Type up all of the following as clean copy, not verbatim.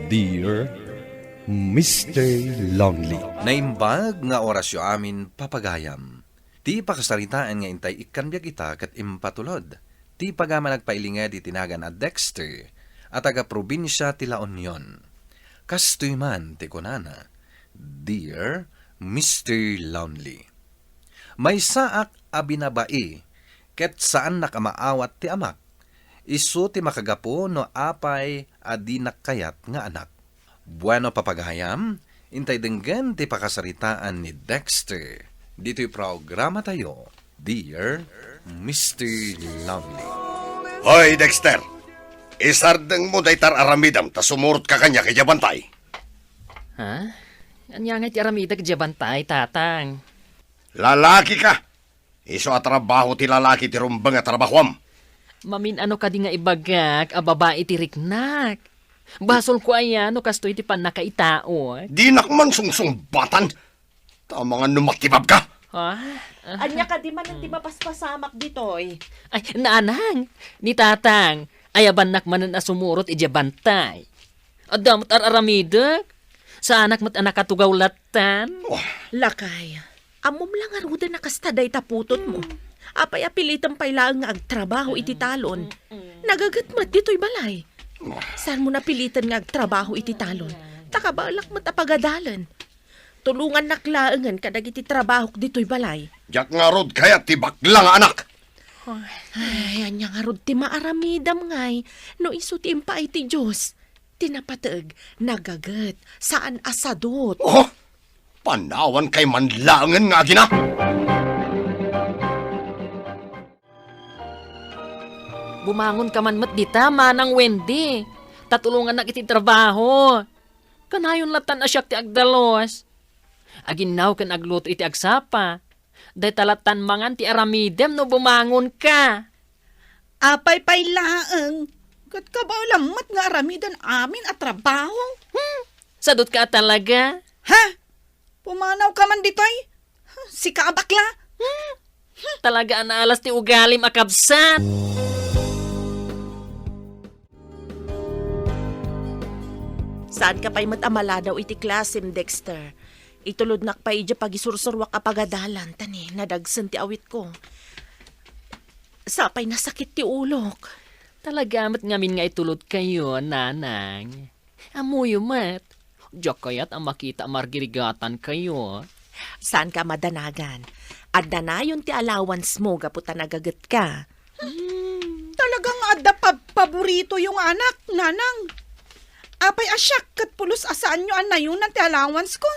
Dear Mr. Lonely. Naimbag nga orasyo amin papagayam. Ti pakasaritaan nga intay ikanbyag kita kat impatulod. Ti pagama nagpailinga di tinagan at Dexter at taga-probinsya ti La Union. Kastoy man ti kunana, Dear Mr. Lonely. May saak abinabai ket saan nakamaawat ti amak. Isu ti makagapo no apay adi nakayat nga anak. Bueno papagayam, intay denggan ti pakasaritaan ni Dexter. Dito'y programa tayo, Dear Mr. Lonely. Hoy, Dexter! Isardeng mo daytar aramidam, ta sumurot ka kanya kay Jabantay. Ha? Anya nga ti aramida kajabantay, tatang. Lalaki ka! Iso at trabaho ti lalaki ti rumbang at trabahwam. Mamin ano ka di nga ibagak, a babae ti riknak. Basol ko ayan, no kastoy ti pan nakaitao. Di nakman sungsungbatan. Tama nga numatibab ka. Ha? Anya ka di man ang di mapaspasamak ditoy. Ay, naanang, ni tatang, ayaban nakmanan na sumurot ijabantay. Adamot aramidak, sa anak mat anak katugaw latan. Lakay, amom lang aruda na kastaday taputot mo. Apay apilitan pay lang nga agtrabaho iti talon. Nagagat mat ditoy balay. Saan mo napilitan nga agtrabaho iti talon? Takabalak mat apagadalan. Tulungan naklaangan kadag iti trabaho ditoy balay. Jak nga rod kaya ti bakla nga anak. Ay, anya nga rod ti maaramidam ngay. No iso ti impa iti Diyos. Tinapatag, nagagat, saan asadot. Oh, panawan kay manlangan nga gina. Bumangon ka man mat dita, manang Wendy. Tatulungan na iti trabaho. Kanayon latan asyak ti agdalos. Aginaw kan agluto iti agsapa. Day talatan mangan ti aramidem no bumangon ka. Apay pay laeng. Kat ka ba lamat nga aramidan amin at trabaho? Sadot ka talaga. Ha? Pumanaw ka man ditoy? Si kaabakla? Talaga anaalas ti ugalim akabsat. Saan ka pa'y matamala daw iti klasim, Dexter? Itulod nak pa ija pagisursurwak apagadalan, tani, nadagsan ti awit ko. Sapay nasakit ti ulok. Talagamat ngamin nga itulod kayo, nanang. Amuyo mat. Diyak kayat ang makita margirigatan kayo. Saan ka madanagan? At danayon ti allowance mo, gaputa nagagat ka. Talagang adda paborito yung anak, nanang. Apay asyak kat pulos asaan nyo anayon ang ti allowance ko.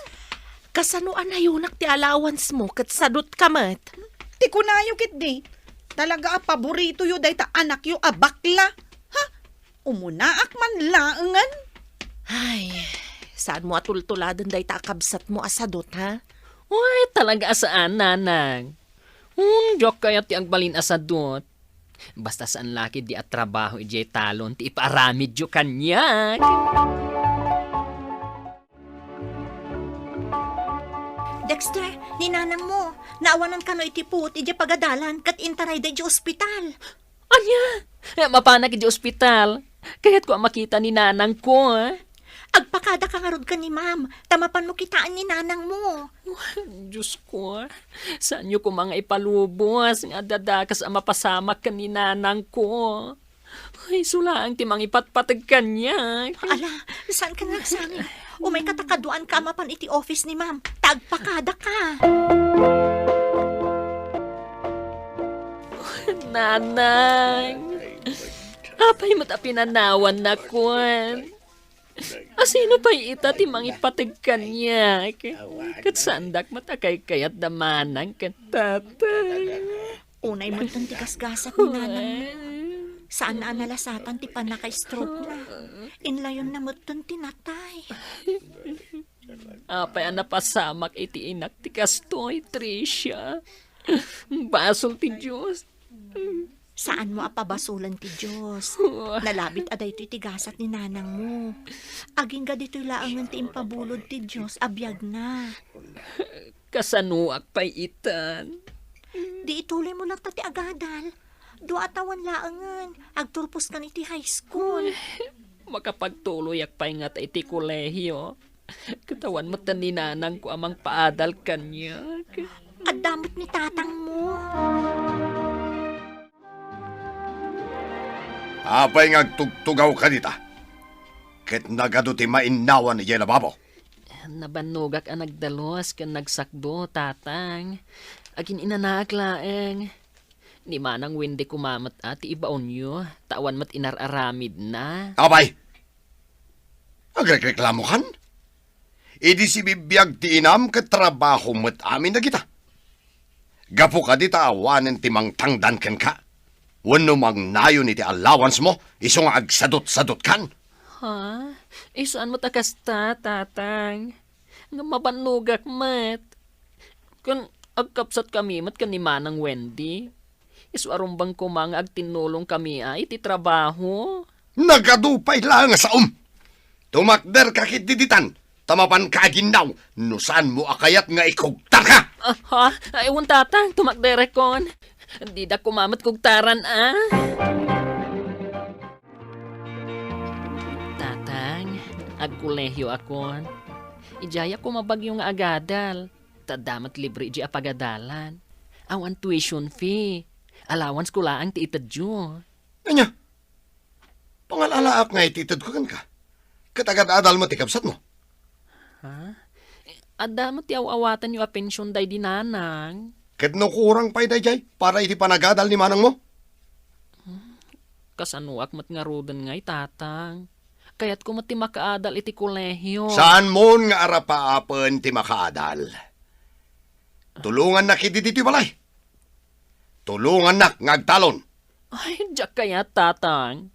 Kasano anayunak ti allowance mo, kat sadot ka mat? Ti kunayo kit di. Talaga paborito yu day ta anak yu abakla. Ha? Umunaak man laengan. Ay, saan mo atultuladan day ta kabsat mo asadot, ha? Uy, talaga asaan, nanang. Diyak kayat ti agbalin asadot. Basta saan laki di at trabaho ijay talon, ti iparamid yu kanyak. Dexter, ninanang mo. Naawanan ka no itiput, iti pagadalan, kat intaray da iti ospital. Anya? Mapanak iti ospital. Kaya't ko ang makita ni nanang ko, Agpakada ka nga rod ka ni ma'am. Tamapan mo kitaan ni nanang mo. Diyos ko, saan nyo ko mga ipalubos nga dadakas ang mapasamak ka ni nanang ko? Ay, sulaang timang ipatpatag kanya. Ala, saan ka nagsangin? O may katakaduan ka mapan iti office ni ma'am. Tagpakada ka. Nanang, apay mo't apinanawan na kun. Asino pa ita timang ipatag kanya? Kat sandak matakay kayat damanang katatay. Unay mo itong tigasgasat ni nanang mo. Saan na analasatan ti panaka-stroke na? Inlayon na mo itong tinatay. Apay ang napasamak iti inak ti kastoy, Tricia. Basol ti Diyos. Saan mo apabasulan ti Diyos? Nalabit aday iti tigasat ni nanang mo. Aging ga dito'y laangan ti impabulod ti Diyos, abiyag na. Kasanuak pa'y itan. Di ituloy mo lang ti agadal. Dua atawan laangan. Agturpos ka ni ti high school. Makapagtuloy ak paingat iti kolehiyo. Katawan mo ni nanang ko amang paadal kanya. At damot ni tatang mo. Apay ngagtugtugaw ka dita. Ket nagado ti mainawan ni lababo. Nabanugak ang nagdalos kan nagsakdo, tatang. Agin inanaak laeng. Ni manang windi kumamat ati ibaon nyo. Tawan mat inararamid na. Apay! Agreklamo kan? Idi si bibiyag ti inam ket trabaho met amin na kita. Gapo ka dita awanen ti mangtangdan ken ka. Wano magnayon iti allowance mo, iso nga agsadot-sadot kan. Ha? Saan mo takasta, tatang? Nga mabanugak mat. Kan agkapsat kami mat kan ni manang Wendy. Isu arumbang ko mga agtinulong kami ay iti trabaho. Nagadupay lang sa Tumakder ka kitdiditan. Tamapan ka aginaw. Nusan mo akayat nga ikugtar ka. Ha? Ewan tatang, tumakdere kon. Di da kumamat kugtaran Tatang, agkulehyo akon. Ijaya ko mabagyo nga agadal. Tadamat libre iji apagadalan. Awan tuition fee. Allowance ko laang ti itadyo. Anya? Pangalalaak nga ititid ko kan ka. Katagad-adal mo ti kapsat mo. Ha? Adamat ti awawatan yung apensyon day dinanang. Ket no kurang pa'y dayjay para iti panagadal ni manang mo. Kasanuak mat nga rodan ngay tatang. Kaya't ko mati makaadal iti kolehiyo. Saan mo nga arapaapen ti makaadal? Tulungan na kititi balay. Tulungan na ngagtalon. Ay, diyak kaya tatang.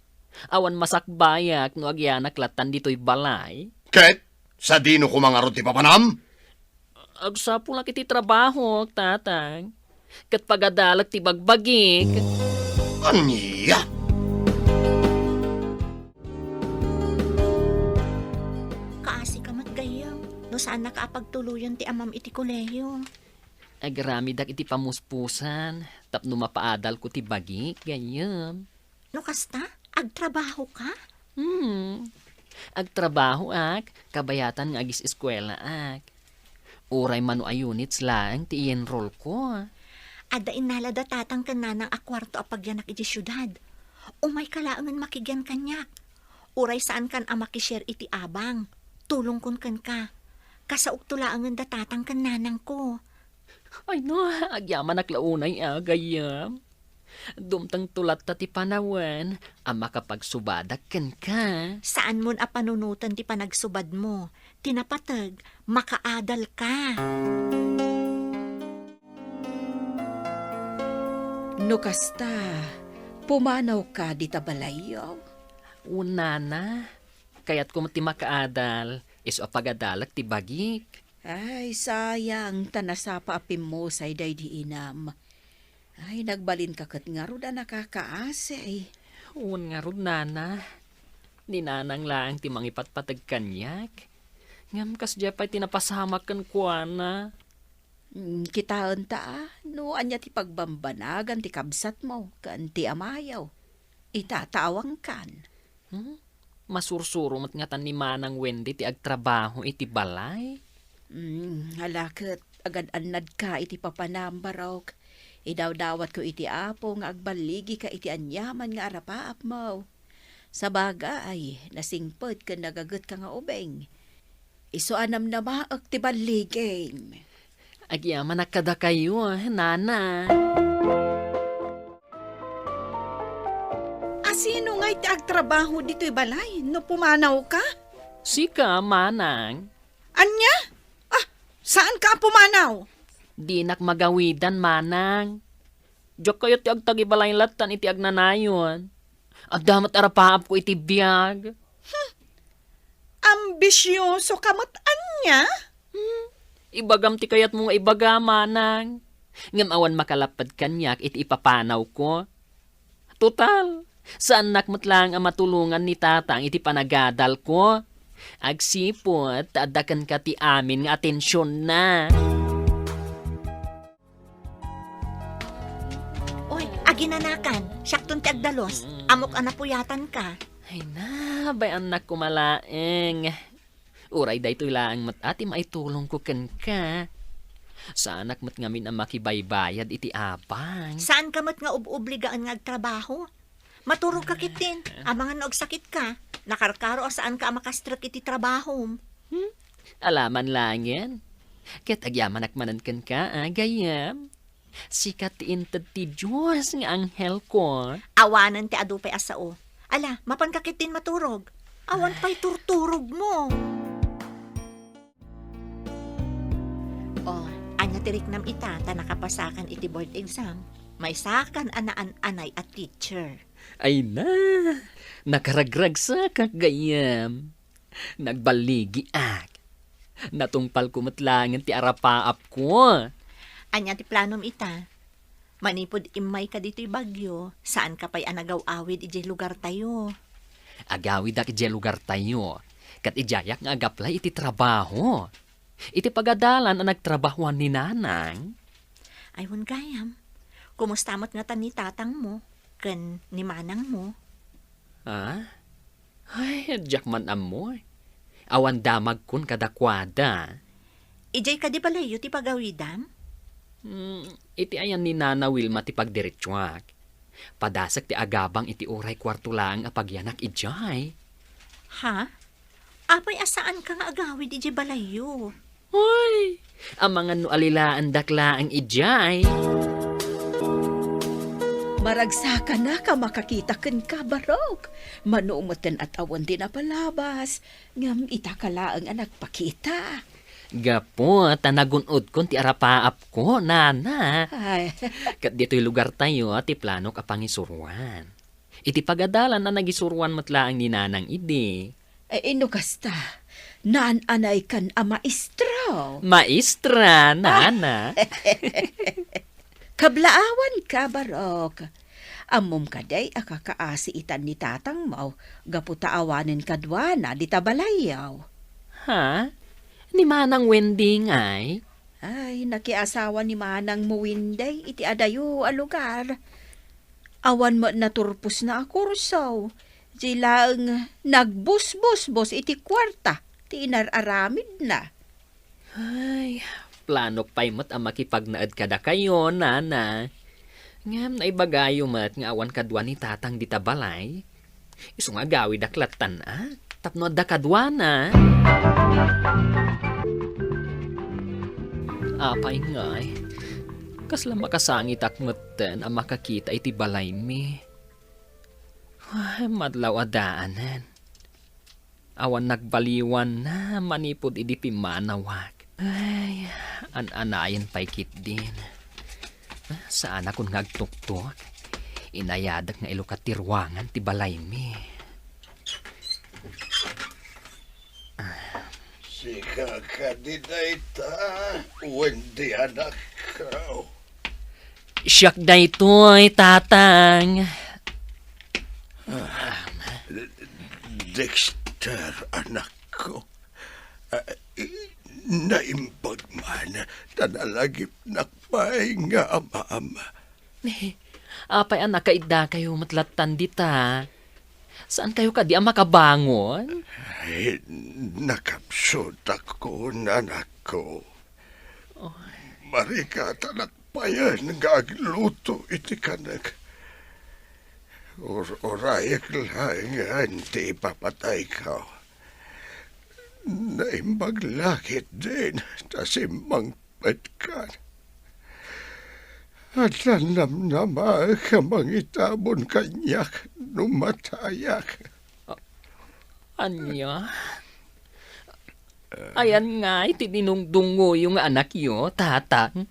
Awan masakbayak no agyanak latan dito'y balay. Ket, sa dino ko mga ti papanam? Agsapo lang iti trabaho, tatang. Kat pagadalag ti bagbagik. Anya? Kaasi ka mat gayam. No saan nakaapagtuluyan ti amam iti kolehiyo. Agramidak iti pamuspusan. Tapno mapaadal ko ti bagik, gayam. No kasta, agtrabaho ka? Agtrabaho ak, kabayatan nga agis eskwela ak. Uray mano a units lang, ti i-enroll ko. Ada inalada tatang kananang akwarto apagyanak iti syudad. Umay kalaangan makigyan kanyak. Uray saan kan amakishare iti abang. Tulong kun kan ka. Kasauk tulaangan da tatang kananang ko. Ay no, agyaman aklaunay agayam. Dumtang tulat ta ti panawan, ang makapagsubadak ken ka. Saan mon a panunutan ti panagsubad mo? Tinapatag, makaadal ka. No kasta, pumanaw ka di tabalayaw. Una na, kaya't kumati makaadal, iso apagadalag ti bagik. Ay, sayang, tanasapa apim mo say day di inam. Ay, nagbalin ka kat nga ro na nakakaase. Un nga rod nana, ninanang lang ti mangipatpatag kanyak. Ngam kas pa'y tinapasamak kan kuana. Kitaan ta, no anya ti pagbambanagan ti kabsat mo, kan ti amayaw. Itatawang kan. Masursuro mat nga tan ni Manang Wendy ti agtrabaho iti balay. Halakot, agad anad ka iti papanambarok. Idaw-dawat ko iti apo nga agbaligi ka iti anyaman nga arapaap mo. Sa bagay, nasingpot ka nagagot ka nga ubeng. Iso anam na maak ti baliging. Agyaman nakada kayo, nana. Sino nga iti agtrabaho dito'y balay? No pumanaw ka? Sika, Manang. Anya? Saan ka pumanaw? Di nak magawidan, Manang. Diyak kayo ti agtagibalay latan iti agnanayon. Adamat arapaap ko iti biyag. Ambisyoso kamot anya? Ibagam ti kayat mo nga ibaga, Manang. Ngam awan makalapad kanyak iti ipapanaw ko. Total, saan nakmat lang ang matulungan ni tatang iti panagadal ko. Agsipot, taadakan ka ti amin nga atensyon na. Oy, aginanakan, syakton ti agdalos. Amok anapuyatan ka. Ay na, bay anak ko malaeng. Uray da ito'y laang mat ati maitulong ko ken ka. Sa anak mat ngamin ang makibaybayad iti abang. Saan ka mat nga obligaan nga agtrabaho? Maturog ka kitin. Amangan og sakit ka. Nakarkaro saan ka makastrak iti trabaho. Alaman lang yan. Ket agyaman akmanan ken ka, gayam. Sikat ti inted ti Diyos nga anghel ko. Awanan ti adupay asao. Ala, mapan ka kitin maturog. Awan pa'y turturog mo. Oh, anya tirik nam ita, ta nakapasakan iti board exam. May sakan anaan-anay at teacher. Ay na, nakaragrag sa kagayam. Nagbaligi ak. Natungpal ko matlangan ti arapaap ko. Anya ti planom ita. Manipod imay ka dito'y bagyo. Saan ka pa'y anagaw-awid iti lugar tayo? Agawid ak iti lugar tayo. Kat ijayak nga agaplay iti trabaho. Iti pagadalan ang nagtrabahuan ni nanang. Aywan gayam. Kumusta mo't nga ta ni tatang mo? Ken ni manang mo? Ha? Ay, adyak man amoy. Awan damag kun kadakwada. Ijay ka di palayo ti pagawidam? Iti ayan ni Nana Wilma ti pagdiretsuak. Padasak ti agabang iti oray kwarto lang apagyanak ijay. Ha? Apay asaan ka nga agawid ijay balayo? Hoy! Ang mga no alilaan dakla ang ijay. Maragsakan na ka makakita ken ka, Barok. Manuumutan at awan din na palabas. Ngam itakalaang anak pakita. Gapo, tanagunod kon ti arapaap ko, Nana. Ay, Kat dito'y lugar tayo, ti plano ka pangisuruan. Iti pagadalan na nagisuruan matlaang ni Nanang idi. ino kasta. Naan-anay kan a maestro. Maestra, Nana. Kablaawan ka, Barok. Amom kaday akakaasi itan ni tatang mo. Gaputaawanin kadwana di tabalayaw. Ha? Ni Manang Wendy ngay? Ay, nakiasawa ni Manang Muwinday, iti adayo a lugar. Awan mo naturpos na a kursaw. Silang nagbus-bus-bus iti kwarta, ti inararamid na. Ay, plano pa'y mat ang makipagnaad kada kayo, Nana. Ngam na ibagayo mat nga awan kadwa ni tatang di tabalay. Isu nga gawid aklatan tapno da kadwa na. Apay ngay, kasla makasangit akmeten ang makakita iti balay mi. Ay, madlaw adaanan. Awan nagbaliwan na manipod idi pimanawag. Ay, an-anayan pa'y kit din. Saan akong nagtuktok? Inayadak nga ilukatirwangan ti balay mi. Sika ka di dayta, Wendy anak ko. Siyak da ito'y tatang. Dexter anak ko. Naimbag man, tanalagip nakpay nga ama-ama. Apay anak kaida kayo matlatan dita. Saan kayo kadi ang makabangon? Ay, nakapsot ako, anak ko. Marikata nakpayan nga agluto iti kanag. Orayak lang nga hindi papatay ka. Naimbaglakit din, tasimang petkan. At nanamnama ka mangitabon kanyak numatayak. Anya? Ayan nga, itinunungdungo yung anak yo, tatang.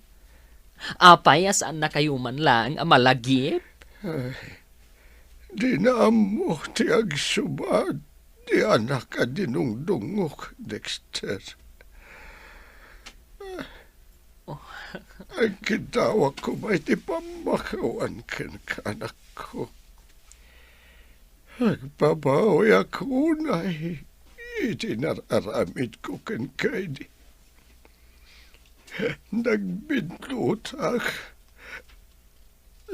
Apay, asaan na kayo man lang ang malagip? Di na mo ti agsubad, di anak ka dinungdungok, Dexter. Ang kitawag ko may ti pamakawan kan anak ko. Agbabawi ako na itinararamid ko kan kay di. Nagbintlutak.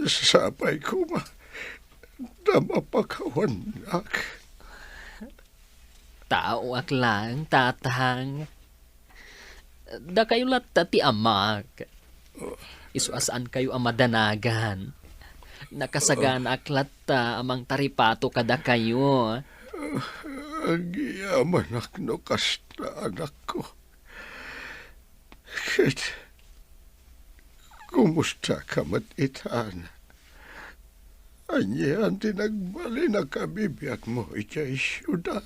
Sapay ko na mapakawan ak. Tao aklang, tatang. Da kayo lata ti amak. Isuasaan kayo ang madanagan. Nakasagana aklat amang taripato kada kayo. Agiyaman ak no kasta anak ko. Kit, kumusta ka matitan? Anyan tinagbali na kabibiyag mo iti syudad.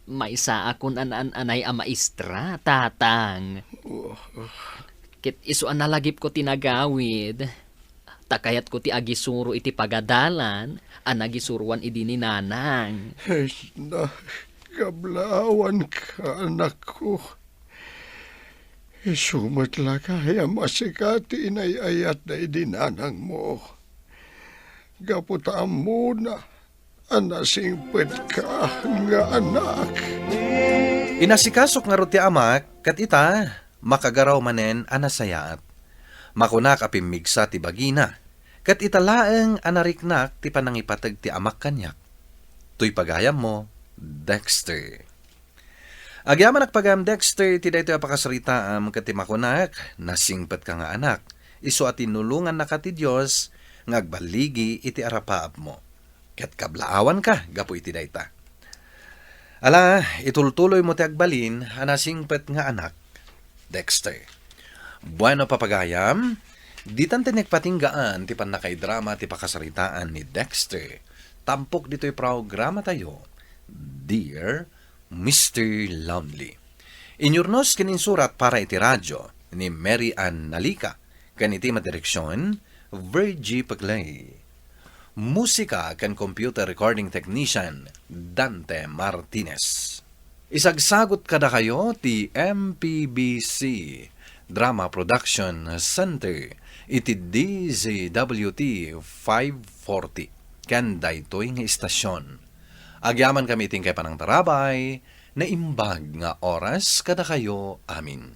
May sa akon anay a maestra, tatang. Kit isuan nalagip ko tinagawid. Takayat ko ti agisuro iti pagadalan, anagisuruan idi ni nanang. Ay na, kablawan ka anak ko. Isumat lagay ang masikati inayayat na idinanang mo. Gaputaan mo na, anasingpet ka nga anak. Inasikasok nga ro ti amak, kat ita, makagaraw manen anasayaat. Makunak apimigsa ti bagina, kat italaeng anariknak ti panangipatag ti amak kanyak. Tuy pagayam mo, Dexter. Agyaman pagam Dexter, ti daytoy apakasaritaam kat ti makunak, nasingpet ka nga anak. Isu at tinulungan na ka ti Diyos, ngagbaligi iti arapaap mo. Ket kablaawan ka, gapo iti dayta. Ala, itultuloy mo ti agbalin, anasingpet nga anak, Dexter. Bueno papagayam, di tan tinagpatinggaan ti panakay-drama ti pakasaritaan ni Dexter. Tampok dito'y programa tayo, Dear Mr. Lonely. Inyurnos kininsurat para iti radyo ni Mary Ann Nalika, kaniti madireksyon, Virgie Paglay. Musika kan computer recording technician, Dante Martinez. Isagsagot kada kayo ti MPBC Drama Production Center iti DZWT 540 ken daytoy nga istasyon. Agyaman kami ting kay panang tarabay na imbag nga oras kada kayo amin.